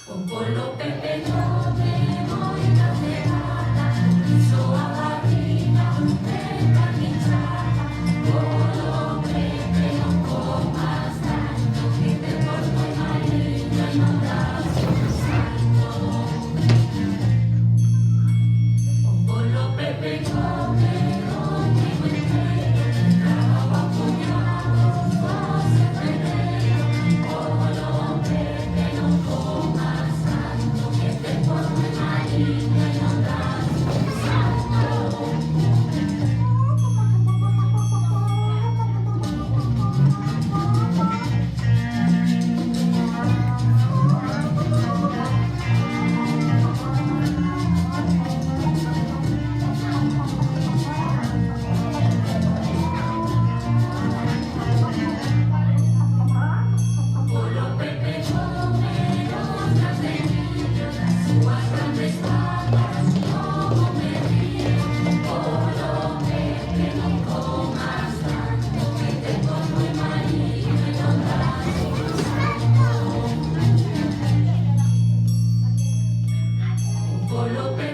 Popolo Pepe no me voy a ferrata, soa barriga, pepa guichata. Polo Pepe non comas tanto, que te porto maligno y non das un salto. Popolo Pepe come ogni guerrero, traba puñados, doce febrero. Polo Pepe non comas tanto, que te porto maligno y non das un salto. Polo Pepe come otras de niño, las uvas grandes patas, como me río. Polo Pepe non comas tanto, que te pongo el maligno y non das un salto. Polo Pepe